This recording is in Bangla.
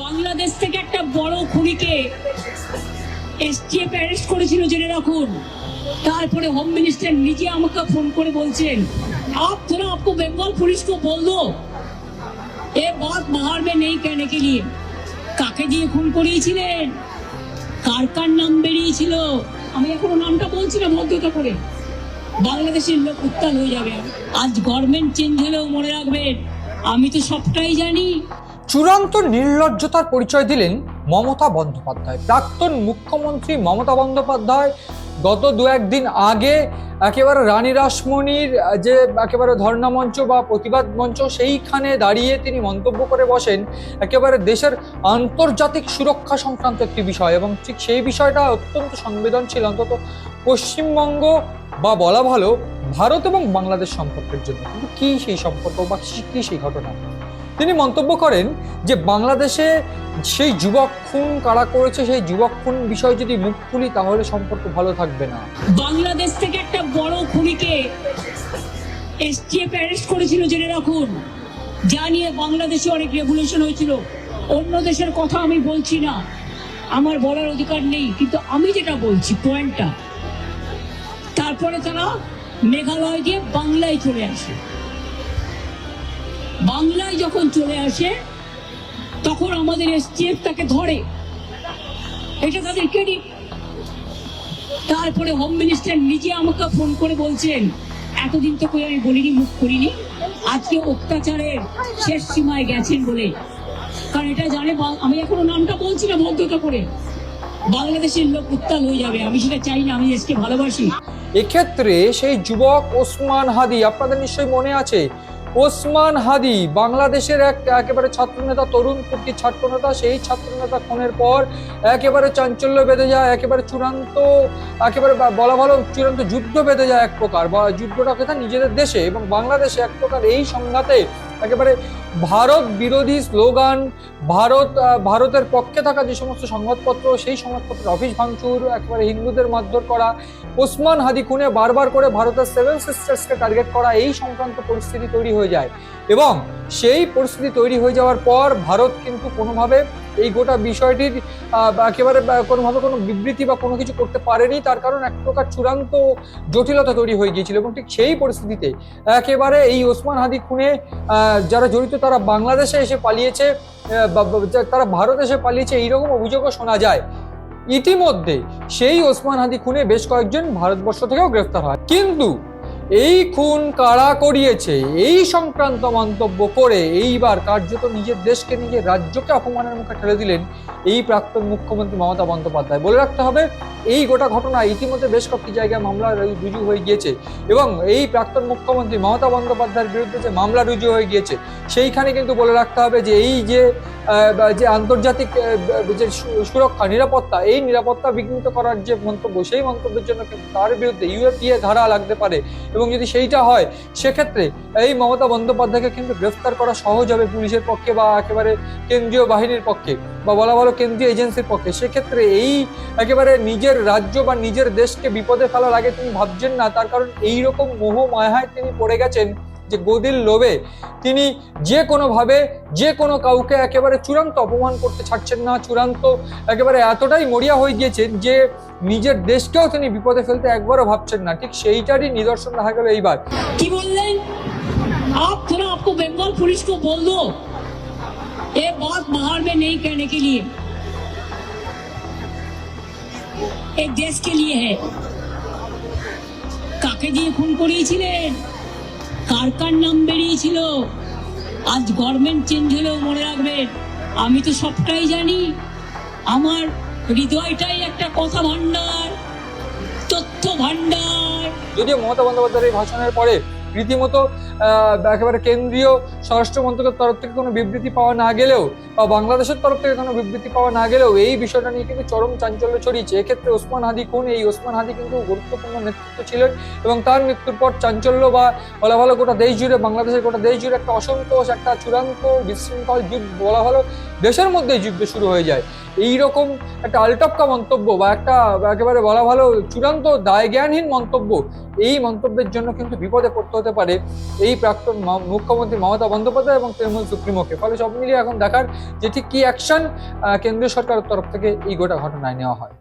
বাংলাদেশ থেকে একটা বড় খুনিকে এসটিএফ অ্যারেস্ট করেছিল, জেনে রাখুন। তারপরে হোম মিনিস্টার নিজে আমাকে ফোন করে বলছেন, आप थोड़ा आपको बंगाल पुलिस को बोल दो ये बात बाहर में नहीं कहने के लिए। কাকে দিয়ে খুন করিয়েছিলেন, কার কার নাম বেরিয়েছিল, আমি এখনো নামটা বলছি না, ভদ্রতা করে। বাংলাদেশের লোক উত্তাল হয়ে যাবে। আজ গভর্নমেন্ট চেঞ্জ হলেও মনে রাখবেন, আমি তো সবটাই জানি। চূড়ান্ত নির্লজ্জতার পরিচয় দিলেন মমতা বন্দ্যোপাধ্যায়। প্রাক্তন মুখ্যমন্ত্রী মমতা বন্দ্যোপাধ্যায় গত দু একদিন আগে একেবারে রানী রাসমণির যে একেবারে ধর্ণা মঞ্চ বা প্রতিবাদ মঞ্চ, সেইখানে দাঁড়িয়ে তিনি মন্তব্য করে বসেন একেবারে দেশের আন্তর্জাতিক সুরক্ষা সংক্রান্ত একটি বিষয়, এবং ঠিক সেই বিষয়টা অত্যন্ত সংবেদনশীল, অন্তত পশ্চিমবঙ্গ বা বলা ভালো ভারত এবং বাংলাদেশ সম্পর্কের জন্য। কিন্তু কি সেই সম্পর্ক বা কি সেই ঘটনা? তিনি মন্তব্য করেন যে বাংলাদেশে সেই যুবক খুন কারা করেছে, সেই যুবক খুন বিষয়ে যদি মুখ খুলি তাহলে সম্পর্ক ভালো থাকবে না। বাংলাদেশ থেকে একটা বড় খুনিকে এসটিএফ অ্যারেস্ট করেছিল, জেনে রাখুন। যা নিয়ে বাংলাদেশে অনেক রেভলিউশন হয়েছিল। অন্য দেশের কথা আমি বলছি না, আমার বলার অধিকার নেই, কিন্তু আমি যেটা বলছি পয়েন্টটা। তারপরে তারা মেঘালয় দিয়ে বাংলায় চলে আসে। বাংলায় যখন চলে আসে তখন আমাদের এসটিএফ তাকে ধরে, এটা তাদের ক্রেডিট। তারপরে হোম মিনিস্টার নিজে আমাকে ফোন করে বলছেন, এতদিন তো আমি বলিনি, মুখ করিনি, আজকে অত্যাচারের শেষ সীমায় গেছেন বলে। কারণ এটা জানে, আমি এখনো নামটা বলছি না, ভদ্রতা করে। বাংলাদেশের লোক উত্তাল হয়ে যাবে, আমি সেটা চাই না, আমি দেশকে ভালোবাসি। এক্ষেত্রে সেই যুবক ওসমান হাদি, আপনাদের নিশ্চয়ই মনে আছে, ওসমান হাদি বাংলাদেশের একেবারে ছাত্রনেতা, তরুণ তুর্কির ছাত্রনেতা। সেই ছাত্রনেতা খুনের পর একেবারে চাঞ্চল্য বেঁধে যায়, একেবারে চূড়ান্ত, একেবারে বলা ভালো চূড়ান্ত যুদ্ধ বেঁধে যায় এক প্রকার, বা যুদ্ধটা কোথায় নিজেদের দেশে এবং বাংলাদেশে এক প্রকার। এই সংঘাতে একেবারে ভারত বিরোধী স্লোগান, ভারতের পক্ষে থাকা যে সমস্ত সংবাদপত্র, সেই সংবাদপত্রের অফিস ভাঙচুর, একেবারে হিন্দুদের মারধর করা, ওসমান হাদি খুনে বারবার করে ভারতের 7 সিস্টার্সকে টার্গেট করা, এই সংক্রান্ত পরিস্থিতি তৈরি হয়ে যায়। এবং সেই পরিস্থিতি তৈরি হয়ে যাওয়ার পর ভারত কিন্তু কোনোভাবে এই গোটা বিষয়টির একেবারে কোনোভাবে কোনো বিবৃতি বা কোনো কিছু করতে পারেনি। তার কারণ এক প্রকার চূড়ান্ত জটিলতা তৈরি হয়ে গিয়েছিল। এবং ঠিক সেই পরিস্থিতিতে একেবারে এই ওসমান হাদি খুনে যারা জড়িত তারা বাংলাদেশে এসে পালিয়েছে, তারা ভারত এসে পালিয়েছে, এইরকম অভিযোগও শোনা যায়। ইতিমধ্যে সেই ওসমান হাদি খুনে বেশ কয়েকজন ভারতবর্ষ থেকেও গ্রেফতার হয়। কিন্তু এই খুন কারা করিয়েছে এই সংক্রান্ত মন্তব্য করে এইবার কার্যত নিজের দেশকে, নিজের রাজ্যকে অপমানের মুখে ঠেলে দিলেন এই প্রাক্তন মুখ্যমন্ত্রী মমতা বন্দ্যোপাধ্যায়। বলে রাখতে হবে, এই গোটা ঘটনা ইতিমধ্যে বেশ কয়েকটি জায়গায় মামলা রুজু হয়ে গিয়েছে, এবং এই প্রাক্তন মুখ্যমন্ত্রী মমতা বন্দ্যোপাধ্যায়ের বিরুদ্ধে যে মামলা রুজু হয়ে গিয়েছে সেইখানে কিন্তু বলে রাখতে হবে যে এই যে আন্তর্জাতিক যে সুরক্ষা, নিরাপত্তা, এই নিরাপত্তা বিঘ্নিত করার যে মন্তব্য, সেই মন্তব্যের জন্য কিন্তু তার বিরুদ্ধে ইউএপিএ ধারা লাগতে পারে। এবং যদি সেইটা হয় সেক্ষেত্রে এই মমতা বন্দ্যোপাধ্যায়কে কিন্তু গ্রেফতার করা সহজ হবে পুলিশের পক্ষে, বা একেবারে কেন্দ্রীয় বাহিনীর পক্ষে, বা বলা ভালো কেন্দ্রীয় এজেন্সির পক্ষে। সেক্ষেত্রে এই একেবারে নিজের রাজ্য বা নিজের দেশকে বিপদে ফেলার আগে তিনি ভাবছেন না। তার কারণ এইরকম মোহ মায়ায় তিনি পড়ে গেছেন যে গদির লোভে তিনি যে কোনোভাবে যে কোনো কাউকে একেবারে চূড়ান্ত অপমান করতে ছাড়ছেন না। চূড়ান্ত একেবারে এতটাই মরিয়া হয়ে গিয়েছেন যে নিজের দেশকেও তিনি বিপদে ফেলতে একবারও ভাবছেন না। ঠিক সেইটারই নিদর্শন দেখা গেল এইবার। কি বললেন, आप थोड़ा आपको बंगाल पुलिस को बोल दो ये बात बाहर में नहीं कहने के लिए, एक देश के लिए है। কাকে দিয়ে খুন করিয়েছিলেন, কার কার নাম বেরিয়েছিল, আজ গভর্নমেন্ট চেঞ্জ হলেও মনে রাখবেন, আমি তো সবটাই জানি। আমার হৃদয়টাই একটা কথা ভান্ডার, তথ্য ভান্ডার। যদিও মমতা বন্দ্যোপাধ্যায়ের এই ভাষণের পরে রীতিমতো একেবারে কেন্দ্রীয় স্বরাষ্ট্র মন্ত্রকের তরফ থেকে কোনো বিবৃতি পাওয়া না গেলেও, বা বাংলাদেশের তরফ থেকে কোনো বিবৃতি পাওয়া না গেলেও, এই বিষয়টা নিয়ে কিন্তু চরম চাঞ্চল্য ছড়িয়েছে। এক্ষেত্রে ওসমান হাদি খুন, এই ওসমান হাদি কিন্তু গুরুত্বপূর্ণ নেতৃত্ব ছিলেন, এবং তার মৃত্যুর পর চাঞ্চল্য বা বলা ভালো গোটা দেশ জুড়ে, বাংলাদেশের গোটা দেশ জুড়ে একটা অসন্তোষ, একটা চূড়ান্ত বিশৃঙ্খল যুদ্ধ, বলা ভালো দেশের মধ্যেই যুদ্ধ শুরু হয়ে যায়। এইরকম একটা আলটপকা মন্তব্য বা একটা একেবারে বলা ভালো চূড়ান্ত দায়জ্ঞানহীন মন্তব্য, এই মন্তব্যের জন্য কিন্তু বিপদে পড়তে হতে পারে এই প্রাক্তন মুখ্যমন্ত্রী মমতা বন্দ্যোপাধ্যায় এবং তৃণমূল সুপ্রিমোকে। ফলে সব মিলিয়ে এখন দেখার যে ঠিক কি অ্যাকশন কেন্দ্রীয় সরকারের তরফ থেকে এই গোটা ঘটনায় নেওয়া হয়।